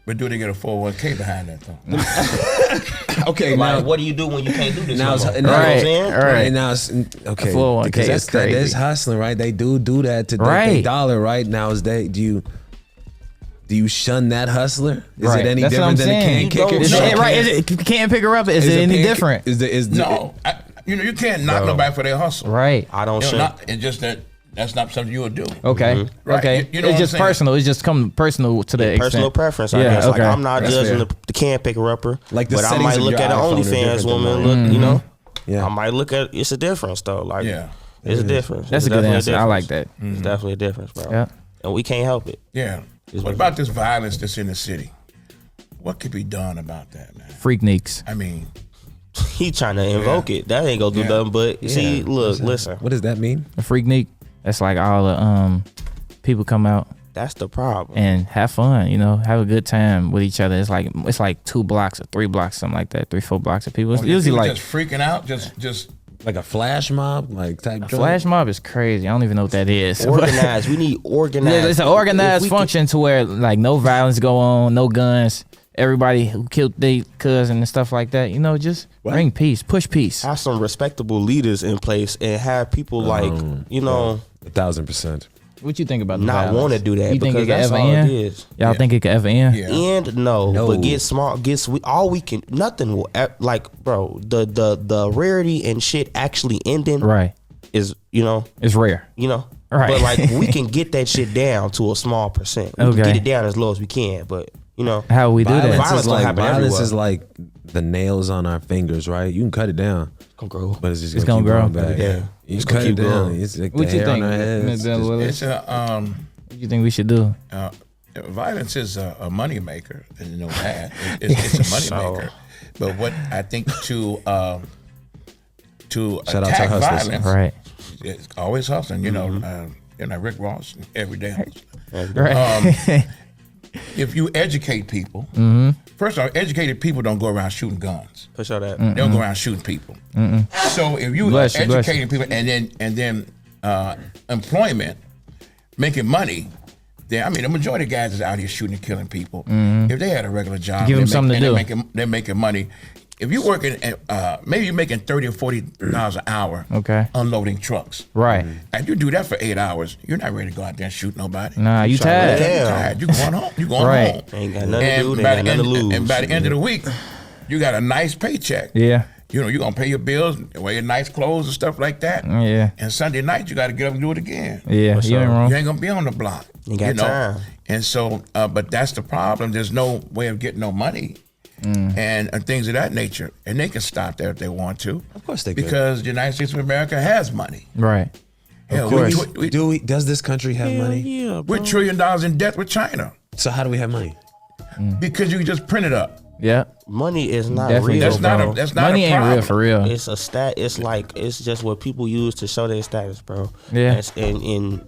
But do they get a 401k behind that, though? Okay, Like, now what do you do when you can't do this? now, no it's- more? now, You know what I'm Right. saying? All right. now it's okay. 401k Because is that's crazy. hustling, right? They do that to Right. their dollar, right? Now is they do you shun that hustler? Is Right. it any That's what I'm different than a saying. can You kicker? don't Is No, it, right? Is it can't pick her up? Is it any different? Is No. You can't knock nobody for their hustle. Right. I don't You know, shun. it's just that's not something you would do. Okay. Right. Okay. You know It's what just I'm saying? personal. It's just come personal to the Personal extent. preference, I Yeah, guess. Like, okay. I'm not That's judging fair. the can picker upper. Like the but I settings might of look your at an iPhone are OnlyFans different than woman. mine. Look, you know, Yeah. I might look at it's a difference though. Like, Yeah. it's a difference. That's It's a good definitely answer. I like difference. that. It's definitely a difference, bro. Yeah. And we can't help it. Yeah. What about this violence that's in the city? What could be done about that, man? Freakniks. I mean, He trying to invoke it. That ain't gonna do Yeah. nothing. But see, look, listen. What does that mean? A freaknik. That's like all the people come out That's the problem. and have fun. Have a good time with each other. It's like 2 blocks or 3 blocks, something like that. 3-4 blocks of people. It's usually people like just freaking out, just Like a flash mob, like type. a joint? flash mob is crazy. I don't even know what that is. Organized. We need organized. Yeah, it's an If organized we can- function to where like no violence go on, no guns. Everybody who killed their cousin and stuff like that, just bring peace, push peace. have some respectable leaders in place and have people like, 1,000%. What you think about the not violence? want to do that You think because it could that's ever all end? it is. Y'all Yeah. think it could ever end? yeah. And no, No. but get smart. All we can. Nothing will like, bro. The rarity and shit actually ending Right. is It's rare. Right. But like we can get that shit down to a small percent. We Okay. can get it down as low as we can, but How we do that? Violence gonna happen Violence everywhere. is like the nails on our fingers, right? You can cut it down, gonna grow. but it's just It's gonna keep gonna growing grow. back. Yeah. You It's cut gonna it keep down. growing. It's like What the you hair think, on our heads. Ms. Just- Willis? it's a What you think we should do? violence is a money maker, and you know that it's a money maker. But what I think to Shout out to attack hustlers. violence, Right. it's always hustling. You know, Rick Ross, everyday hustling. Right. If you educate people, first of all, educated people don't go around shooting guns. For sure that. They don't go around shooting people. So if you Bless you, bless educating people and then employment, making money, then I mean the majority of guys is out here shooting and killing people. If they had a regular job, Give them something to do. They're making money. If you're working, maybe you're making $30 or $40 an hour, Okay. unloading trucks. Right. And you do that for 8 hours, you're not ready to go out there and shoot nobody. Nah, you tired. You're tired. You going home. You going Right. home. Ain't got nothing to do. They got nothing to lose. And by the end of the week, you got a nice paycheck. Yeah. You know, you're gonna pay your bills, wear your nice clothes and stuff like that. Yeah. And Sunday night, you got to get up and do it again. Yeah. You ain't wrong. You ain't gonna be on the block. You got time. And so, but that's the problem. There's no way of getting no money and things of that nature. And they can stop there if they want to. Of course they could. Because the United States of America has money. Right. Hell, course. Does this country have money? Yeah, we're $1 trillion in debt with China So how do we have money? because you just print it up. Yeah. money is not Definitely. real, That's bro. not Money a ain't problem. real for real. It's a stat. It's like it's just what people use to show their status, bro. Yeah. And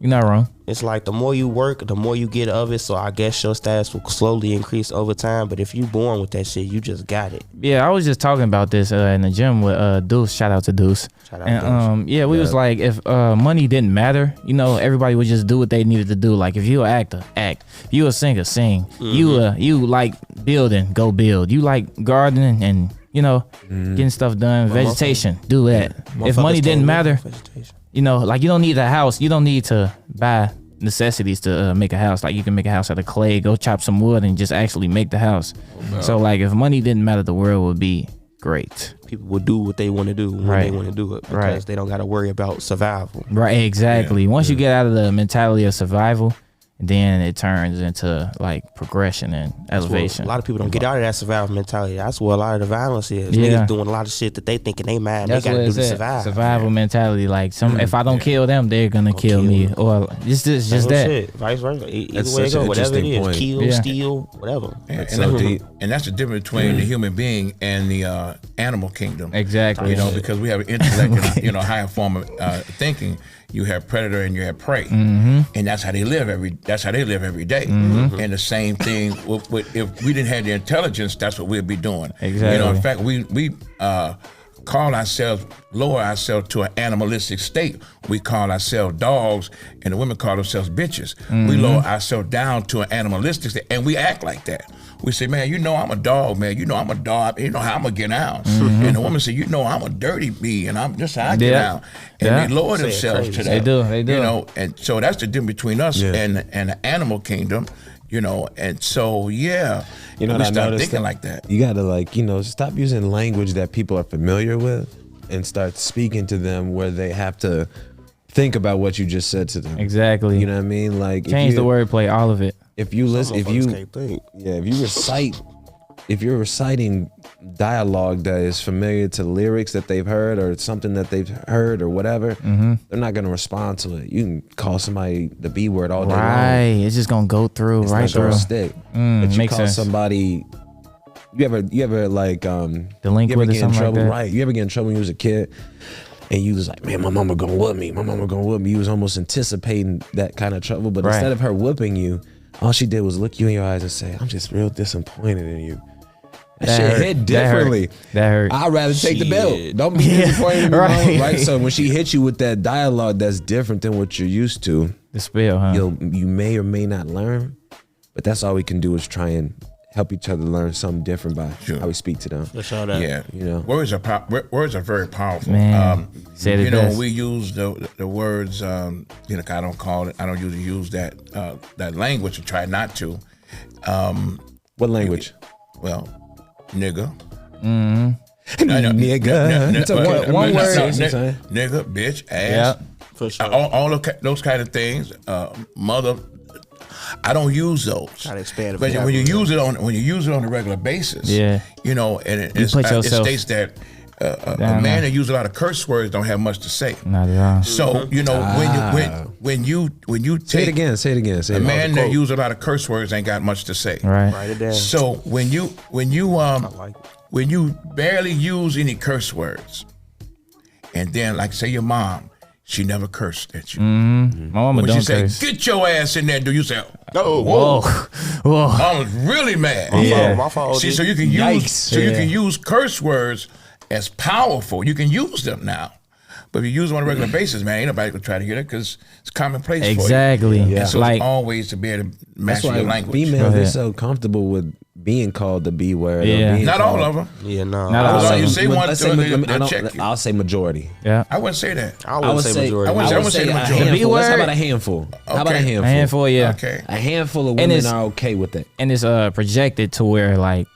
You're not wrong. it's like the more you work, the more you get of it. So I guess your status will slowly increase over time. But if you born with that shit, you just got it. Yeah, I was just talking about this in the gym with Deuce. Shout out to Deuce. Shout out And Deuce. yeah, we was like, if money didn't matter, you know, everybody would just do what they needed to do. Like if you an actor, act. If you a singer, sing. You like building, go build. You like gardening and you know getting stuff done. Vegetation, do that. If Motherfuckers money didn't can't matter, live in vegetation. you know, like you don't need a house. You don't need to buy necessities to make a house. Like you can make a house out of clay, go chop some wood and just actually make the house. So like if money didn't matter, the world would be great. People will do what they want to do when Right. they want to do it because Right. they don't got to worry about survival. Right, exactly. Once you get out of the mentality of survival, then it turns into like progression and Well, elevation. a lot of people don't get out of that survival mentality. That's where a lot of the violence is. Yeah. Niggas doing a lot of shit that they think in their mind That's they got what to do it's to at. survive. Survival mentality. Like if I don't kill them, they're gonna kill me. Or just Same that. shit, vice versa. Either That's way it such an go, whatever it interesting is, point. kill, Yeah. steal, whatever. And, so deep. and that's the difference between the human being and the animal kingdom. Exactly. You know, because we have an intellect and higher form of thinking. You have predator and you have prey, and that's how they live every day. And the same thing with if we didn't have the intelligence, that's what we'd be doing. Exactly. You know, in fact, we lower ourselves to an animalistic state. We call ourselves dogs, and the women call themselves bitches. We lower ourselves down to an animalistic state, and we act like that. We say, man, you know I'm a dog, man. You know I'm a dog. You know how I'm gonna get out. And the woman say, you know I'm a dirty bee, and I'm just how I get Yeah. out. And Yeah. they lower Say it themselves crazy. to that. They do. You know, and so that's the difference between us Yeah. and the animal kingdom. You know, and so yeah, You know we what I start noticed? thinking like that. You gotta stop using language that people are familiar with and start speaking to them where they have to think about what you just said to them. Exactly. You know what I mean? Like Change the wordplay, all of it. If you listen, if Motherfuckers you can't think. if you're reciting dialogue that is familiar to lyrics that they've heard or something that they've heard or whatever, they're not gonna respond to it. You can call somebody the B word all day long. Right. It's just gonna go through It's right not through. gonna stick. But you makes call sense. somebody. You ever like Delinquent you ever or get in something like trouble, that? right? You ever get in trouble when you was a kid, and you was like, man, my mama gonna whip me. My mama gonna whip me. You was almost anticipating that kind of trouble, but Right. instead of her whipping you, all she did was look you in your eyes and say, I'm just real disappointed in you. That shit hurt. hit That hurt. differently. That hurt. I'd rather take the belt. Shit. Don't be disappointed in me, Right. right? So when she hit you with that dialogue that's different than what you're used to, The spell, huh? you may or may not learn, but that's all we can do is try and help each other learn something different by how we speak to them. For sure that. Yeah, You know. words are very powerful. Man, said it you know, best. we use the words. You know, I don't usually use that language. I try not to. What language? Well, nigga. Nigga. So one word. Nigga, bitch, ass. Yeah. For sure. All of those kind of things. Mother. I don't use those. Try to expand the But when you vocabulary. use it on a regular basis, Yeah. you know, and it put yourself- states that a man that uses a lot of curse words don't have much to say. Not at all. So you know when you Say take it again. a man that uses a lot of curse words ain't got much to say. Right. Write it down. So when you like it. when you barely use any curse words, and then like say your mom, she never cursed at you. My mama When she don't say, curse. "Get your ass in there," do you say, Oh, "Whoa"? Whoa. I was really mad. My fault. See, OG. so you can use Yikes. you can use curse words as powerful. You can use them now, but if you use them on a regular basis, man, ain't nobody gonna try to hear it because it's commonplace. Exactly. For you. And so Like it's always to be able to That's master why your language. females Go are ahead. so comfortable with being called the B word. Yeah. Or being Not all called- of them. Yeah, no. Not I all was of like, you them. say one, Let's they'll say, check you. I'll say majority. yeah. I wouldn't say that. I wouldn't say majority. I wouldn't say the a majority. handful. The B Let's how word? about a handful? How about a Okay. handful? A handful, yeah. Okay. A handful of And women it's- are okay with it. And it's projected to where like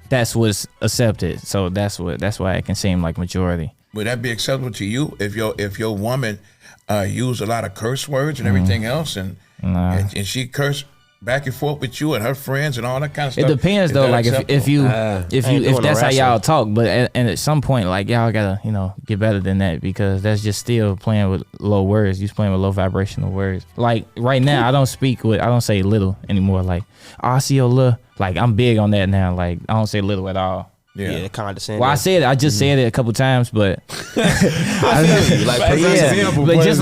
that's what's accepted. So that's why it can seem like majority. Would that be acceptable to you if your woman used a lot of curse words and everything else, and she cursed back and forth with you and her friends and all that kind of stuff? It depends Is though. that Like if acceptable? if that's how y'all talk, but at some point like y'all gotta get better than that because that's just still playing with low words. You're playing with low vibrational words. Like right now, I don't say little anymore. Like I see your little. Like I'm big on that now. Like I don't say little at all. Yeah, condescending. Well, I said it. I just said it a couple times, but Like, but just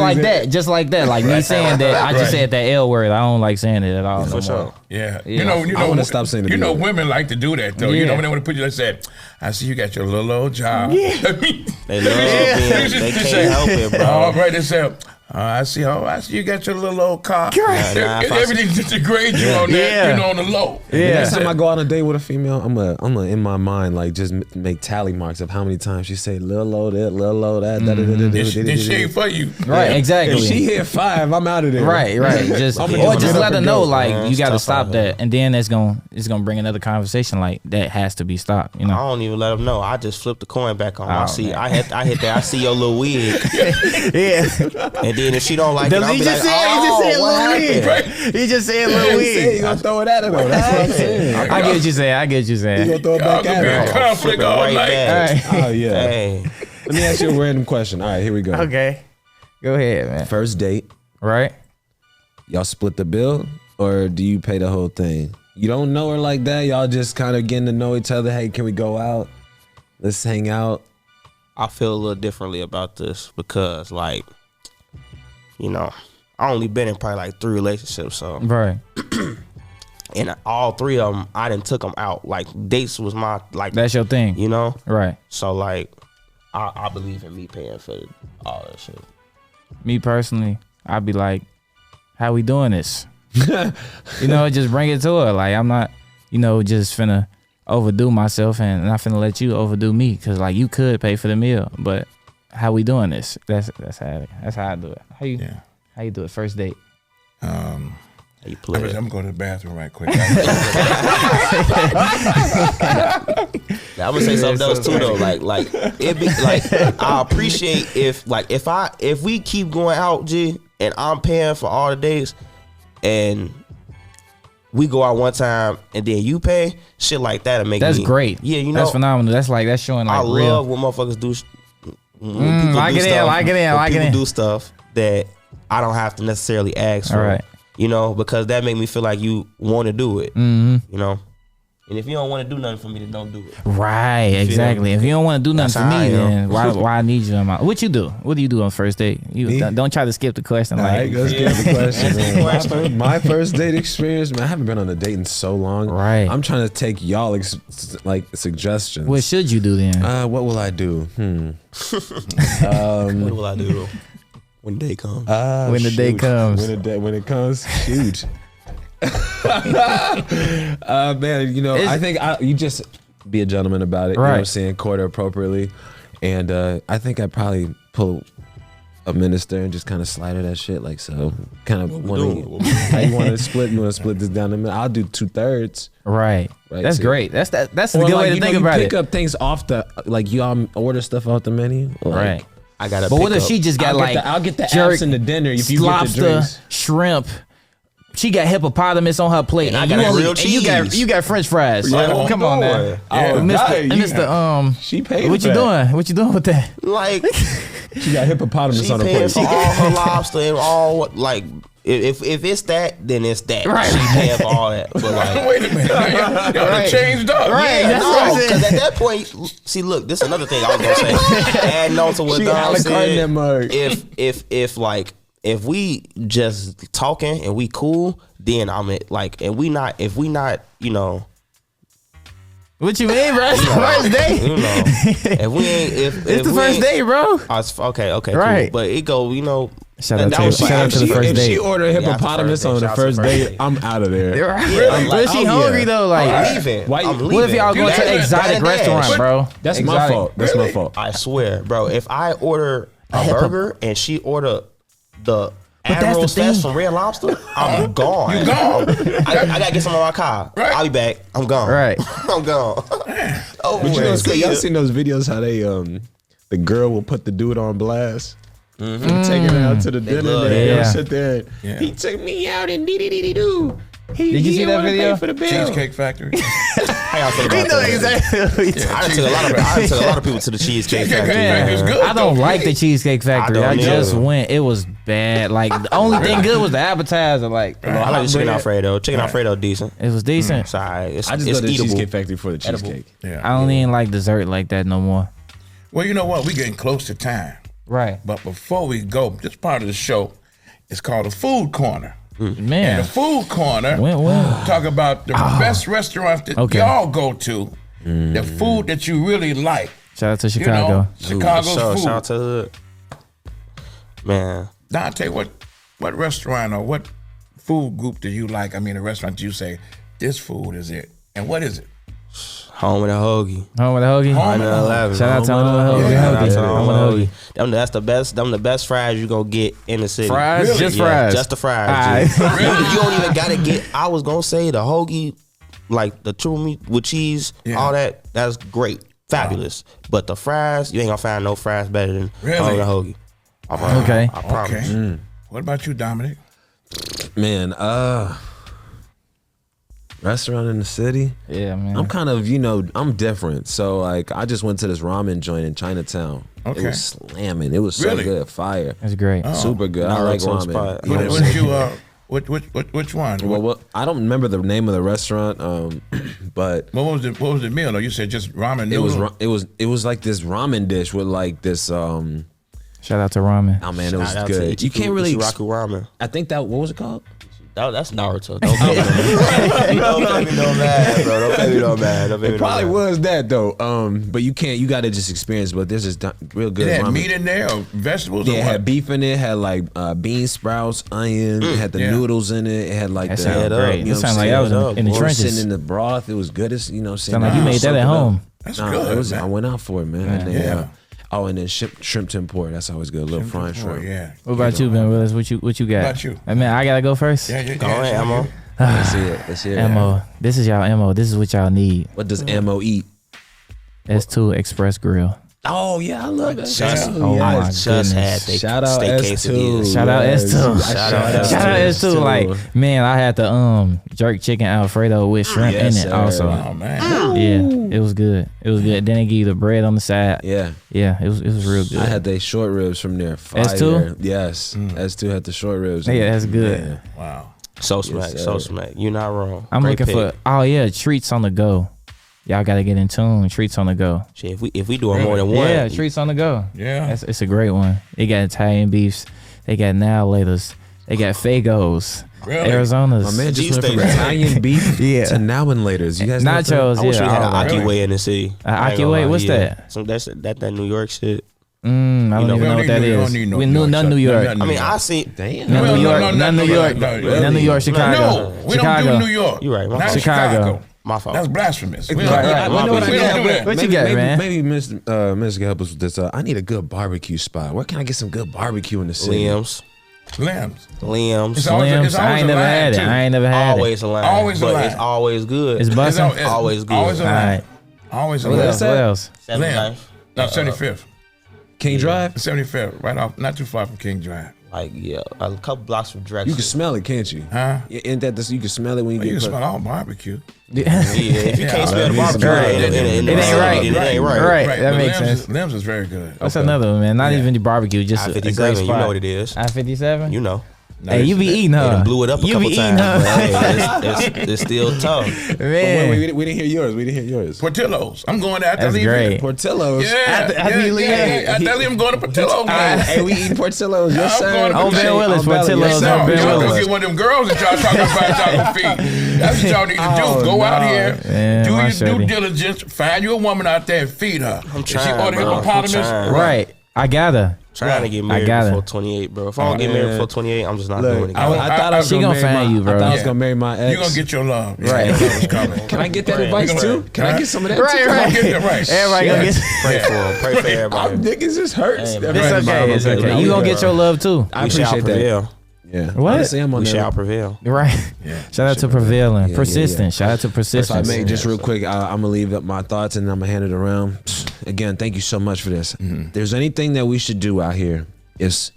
like that, like me saying that, I just said that L word. I don't like saying it at all. for no sure. more. Yeah. Yeah. You know, I wanna stop saying the You B know, word. women like to do that though. You Yeah. know when they want to put you, they say, "I see you got your little old job." Yeah. They love being, they can't help it, bro. All right, they say, I see you got your little old car. Nah, if I- Everything just degrade you on that, Yeah. on the low. Next time I go on a date with a female, I'm gonna in my mind like just make tally marks of how many times she say little low that, little low that. Then she ain't for you. Right, exactly. If she hit 5, I'm out of there. Right. Just I'm or gonna just get let up her and know go. like you it's got to tough stop out that, and then it's gonna bring another conversation like that has to be stopped. You I know. don't even let them know. I just flip the coin back on. I Oh, see. man. I hit that. I see your little wig, Yeah. and then if she don't like it, I'll He be just like, said "Oh, what happened?" Right? He just said little You wig. gonna throw it at her though. That's what I'm saying. I get what you saying. You gonna throw it Y'all back gonna at be in her. conflict Flip it all right night. back. All right. Oh yeah. Hey, Let me ask you a random question. All right, here we go. Okay. Go ahead, man. First date, Right. y'all split the bill or do you pay the whole thing? You don't know her like that. Y'all just kind of getting to know each other. Hey, can we go out? Let's hang out. I feel a little differently about this because, like, I only been in probably like 3 relationships, so Right. and all 3 of them, I didn't took them out. Like dates was my like, That's your thing. Right. So like, I believe in me paying for all that shit. Me personally, I'd be like, how we doing this? Just bring it to her. Like, I'm not, just finna overdo myself and not finna let you overdo me. Cause like you could pay for the meal, but how we doing this? That's how I do it. How you do it? First date. How you play it. I'm going to the bathroom right quick. Now, I'm gonna say something else too though. Like it be like I appreciate if we keep going out, G, and I'm paying for all the dates, and we go out one time and then you pay, shit like that. Make That's me, great. Yeah, that's phenomenal. That's showing like I real. love when motherfuckers do. When people like do it in, stuff, like it in, when like it people in. do stuff that I don't have to necessarily ask for. All right. Because that make me feel like you want to do it. Mm-hmm. And if you don't want to do nothing for me, then don't do it. Right, exactly. If you don't want to do nothing That's for how I me, am. then why I need you in my? What you do? What do you do on first date? Me? Don't try to skip the question. All right, Like, let's get the question. Man. My first date experience, man. I haven't been on a date in so long. Right. I'm trying to take y'all suggestions. what should you do then? What will I do? What will I do when the day comes? When the day comes. When it comes, shoot. Man, I think you just be a gentleman about it. You know what I'm Right. saying? Court it appropriately. And I think I'd probably pull a minister and just kind of slide her that shit. Like, so kind of how you want to split? You want to split this down the middle? I'll do 2/3. Right. That's see. great. That's a Or good like, way to think you about pick it. up things off y'all order stuff off the menu. Like, Right. I gotta. But what pick if up- she just got I'll like get the jerk, apps in the dinner if you get the lobster, drinks. shrimp, she got hippopotamus on her plate, And I got grilled cheese. you got French fries. Yeah, Like, what come I'm on now, doing? Mr. She paid. What for you that. doing? What you doing with that? Like She got hippopotamus she on her paying plate. for all her lobster and all like. If it's that, then it's that. Right. She paying for all that. But like, Wait a minute. Y'all done changed up. Right. yeah, That's what I'm no, saying. because at that point, see, look, this is another thing I was gonna say. Adding on to what She Dom a la carte in that said, mug. if we just talking and we cool, then I'm it. Like, and if we not, you know. What you mean, bro? It's the first day. You know, if we ain't, if It's the we first ain't- day, bro. Okay, Right. cool. But it go, you know. Shout and out that to was shout out to the first If date. she ordered Yeah, hippopotamus that's on the the first first date, date. I'm out of there. Right. Yeah, But she oh, hungry yeah. though. Like, I'm leaving. Why you- I'm what if leaving. y'all going to an That- exotic that- restaurant, bro? That's my Exotic. fault. That's my fault. I swear, bro. If I order a burger and she order the that's the Amron thing. Fest from Red Lobster, I'm gone. You gone. I gotta get some of my car. Right. I'll be back. I'm gone. Right. I'm gone. Oh, But you know, y'all seen those videos how they the girl will put the dude on blast. Taking her out to the dinner. love And it. they'll Yeah. sit there. And, Yeah. He took me out and dee-dee-dee-dee-doo. Did you see that video? For the bill. Cheesecake Factory. How y'all feel about that? exactly what we talking I took a lot of people to the Cheesecake Cheesecake Factory. Factory is good. I don't though. like the Cheesecake Factory. I I, don't just either. went. It was bad. Like the only thing good was the appetizer. Like I like the chicken Alfredo. Chicken Alfredo decent. it was decent. It's alright. It's I just it's go to the eatable. Cheesecake Factory for the cheesecake. Yeah. I don't even like dessert like that no more. Well, you know what? We're getting close to time. Right, But before we go, this part of the show is called the Food Corner. And man. the Food Corner When? talk about the best restaurants that Okay. y'all go to, the food that you really like. Shout out to You Chicago. know, Chicago's Shout food. out to Hood. Man. Dantae, what restaurant or what food group do you like? I mean, a restaurant you say, this food is it. And what is it? Home with a hoagie. Home with a hoagie. Home with a 9/11. Shout out to Home with a hoagie. Yeah. Hoagie. Shout out to Home with a Home hoagie. Them that's the best. Them the best fries you gonna get in the city. Fries, Really? just Yeah, fries. just the fries. Alright. G. You don't even gotta get. I was gonna say the hoagie, like the true meat with cheese, Yeah. all that. That's great, fabulous. But the fries, you ain't gonna find no fries better than Really? home with a hoagie. I promise. Okay. I promise. Okay. What about you, Dominic? Man, restaurant in the city. Yeah, man. I'm kind of, I'm different. So like I just went to this ramen joint in Chinatown. Okay. It was slamming. It was so Really? good. Fire. That's great. Super good. I like Naruto ramen. spot. You know What what I'm did you which one? Well, I don't remember the name of the restaurant, but What was the meal? No, you said just ramen it was noodle. it was like this ramen dish with like this Shout out to ramen. oh man, it was Shout out to good. You can't really Ichiraku ramen. I think what was it called? That's Naruto. Don't pay me no mad, bro. Don't pay me no mad. Don't pay me It no probably mad. was that though. But you gotta just experience. But this is real good. It had ramen. meat in there or vegetables Yeah, or it what? had beef in it. Had like bean sprouts, onion. It had the Yeah. noodles in it. It had like That the. sounds up. great. You It know sounds what like I'm I was saying? in the Or trenches. sitting in the broth. It was good. As Sound like you made that soak at it up. home. That's Nah, good. it was. man. I went out for it, man. And then, Yeah. and then shrimp tempura. That's always good. A little frying Oh, shrimp. yeah. What about you, Ben Willis? What you got? about you? I mean, I gotta go first. Yeah, Go ahead, Ammo. Let's see it. Let's hear it. Ammo. This is y'all ammo. This is what y'all need. What does Ammo eat? S2 Express Grill. Oh yeah, I love that. Just, Oh, I my just goodness. had they Shout out steak S2. quesadillas. Shout out Yes. S2. Shout out Shout out S2. Like, man, I had the jerk chicken Alfredo with shrimp Yes, in it sir. also. Oh man. Yeah, it was good. It was good. Then they give you the bread on the side. Yeah. Yeah, it was real good. I had the short ribs from there. Fire. S2? Yes. S2 had the short ribs. Yeah, that's good. Man. Wow. So smack, sir. so smack. You're not wrong. I'm Great looking pick. for treats on the go. Y'all gotta get in tune. Treats on the go. Shit, if we doing more than one, Yeah, treats on the go. Yeah. It's a great one. They got Italian beefs. They got now laters. They got Fagos. Really? Arizona's. My man just went from Cheesesteak. Italian beef Yeah. to now and laters. You guys know what Nachos. I wish we had Yeah. an all Aki right. Way in the city. I ain't Aki gonna Way? lie, What's yeah. that? So that New York shit. I don't know, even we know don't what that need- we don't is. need no We New knew York none stuff. New York. None I mean, York. I see. Damn. None No, New no, York. no, None no, New no, York. no, no, None New York. Chicago. No, we Chicago. don't do New York. You right, my Not fault. Chicago. My fault. That's blasphemous. We Right, don't- right. we Well, don't what do I got? that. What you got, man? Maybe Mr. can help us with this. I need a good barbecue spot. Where can I get some good barbecue in the city? Liam's. Lambs. Liam's. It's always- Slims. it's I always ain't a never line, had it. too. I ain't never had Always it. a line. Always a but line. it's always good. It's busting. It's always good. Always a All line. right. Always a What line. else? What else? Lamb. No, 75th. King Drive? 75th, right off, not too far from King Drive. Like a couple blocks from Drexel. You can smell it, can't you? Huh? Ain't that this? You can smell it when you You get can put. smell all barbecue. Yeah, if you can't smell the barbecue, It ain't right. It ain't right. Right, that but makes Limbs sense. Limbs is very good. That's another one, man. Not Yeah. even the barbecue, just a great I-57, spot. you know what it is. I-57? You know. Hey, you be eating, They huh? done blew it up a You couple be eating, times. huh? But hey, it's still tough. But Man. wait, we didn't hear yours. We didn't hear yours. Portillo's. I'm going after That's leaving. great. Portillo's. Yeah, After you leave, After I'm going to Portillo's. Hey, we eating Portillo's. Yes, I'm sir. going to On Ben Willis, On Belly. Portillo's, Yes, sir. on Ben Y'all Willis. gonna get one of them girls that y'all talking about y'all feed. That's what y'all need to do. Oh, Go out no. here, Man, do my your shorty. due diligence, find you a woman out there and feed her. If she trying, order bro. I'm hippopotamus, trying. Right. I got her. Trying to get married got it. before 28, bro. If I don't get married man. before 28, I'm just not Look, doing it. I thought I was She gonna marry find my- you, bro. I thought I was Yeah. gonna marry my ex. you're gonna get your love. Yeah, Right. I know what's coming. Can I get that Right. advice You too? gonna- Can I get some of that Right, too? right. Get that right. Everybody gonna get. Pray for him. Pray for everybody. Niggas just hurts. Hey, man. It's okay. It's okay. You gonna get your love too. I We shall appreciate that. prevail. Yeah. What? Honestly, I'm on We there. shall prevail. Right. Shout out to prevailing, yeah, persistent. Shout out to If I persistence. may, just real quick, I'm gonna leave up my thoughts and I'm gonna hand it around. Again, thank you so much for this. If there's anything that we should do out here, is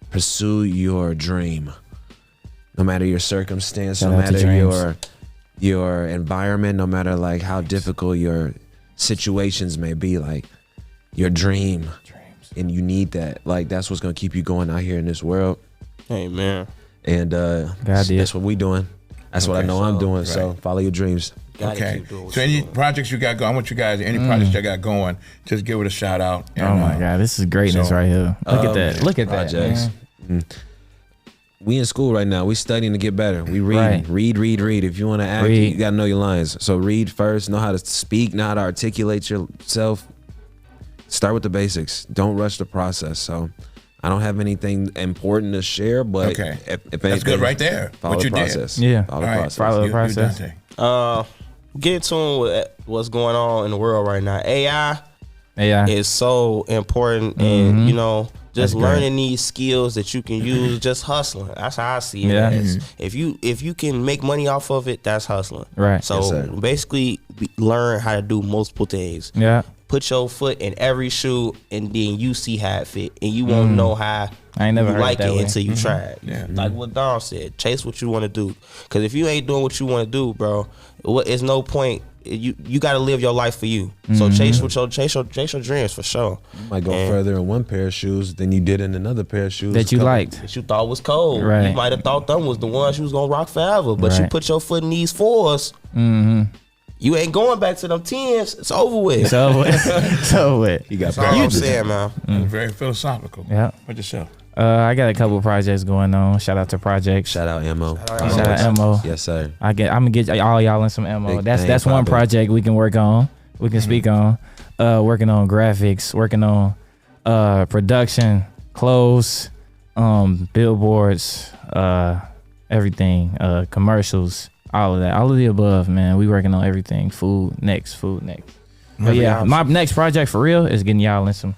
pursue your dream. No matter your circumstance, Shout no out to matter dreams. your environment, no matter like how difficult your situations may be, like your dream. And you need that. Like that's what's gonna keep you going out here in this world. Hey, man. And that's what we doing. That's what I know I'm doing. So follow your dreams. Gotta Okay. keep doing what So you're any doing. projects you got going, I want you guys, any projects you got going, just give it a shout out. And, Oh my God, this is greatness so, right here. Look at that. Look at projects. that. Man. We in school right now. We studying to get better. We read, Right. read. If you want to act, Read. you gotta know your lines. So read first. Know how to speak. Know how to articulate yourself. Start with the basics. Don't rush the process. So I don't have anything important to share, but Okay. if That's anything, good right there. Follow What the you did. process. Yeah. Follow the All right. process. Follow the You, process. Dantae. Get in tune with what's going on in the world right now. AI Yeah. is so important, and you know, That's just great. learning these skills that you can use, just hustling. That's how I see it. Yeah. as. If you can make money off of it, that's hustling. Right. So Yes, sir. basically, learn how to do multiple things. Yeah. Put your foot in every shoe, and then you see how it fit, and you won't know how I ain't never you heard it like that it way. until you try it. Yeah. Like what Dom said, chase what you want to do. Because if you ain't doing what you want to do, bro, it's no point. You got to live your life for you. So chase your dreams for sure. You might go And further in one pair of shoes than you did in another pair of shoes. That you liked. that you thought was cold. Right. You might have thought them was the ones you was gonna rock forever, but you Right. put your foot in these fours. You ain't going back to them tens. It's over with. So what? You got That's all I'm saying, man. That's very philosophical. Yeah. What yourself? I got a couple projects going on. Shout out to projects. Shout out Mo. Shout out Mo. Yes, sir. I'm gonna get all y'all in some ammo. Big That's thing one poppin'. project we can work on. We can speak on. Working on graphics, working on production, clothes, billboards, everything, commercials, all of that, all of the above, man. We working on everything. Food next. But yeah, my next project for real is getting y'all in some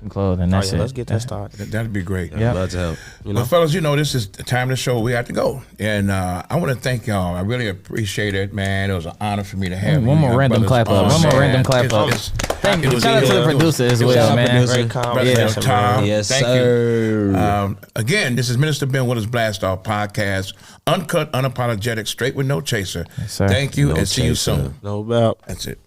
clothing. That's Oh, yeah, it. let's get that started. That'd be great. Yeah. Love to help. Well, fellas, you know, this is the time of the show. We have to go. And I want to thank y'all. I really appreciate it, man. It was an honor for me to have you. One more young random brothers clap up. on, One more man. random clap It's- up. it's- Thank you. it was- Shout out to the it was- producer as it was well, our man. producer, Great Brother conversation, Tom. man. Yes, Thank sir. you. Again, this is Minister Ben Willis Blast Off Podcast. Uncut, unapologetic, straight with no chaser. Yes, sir. Thank you, No and see you chaser. soon. No doubt. That's it.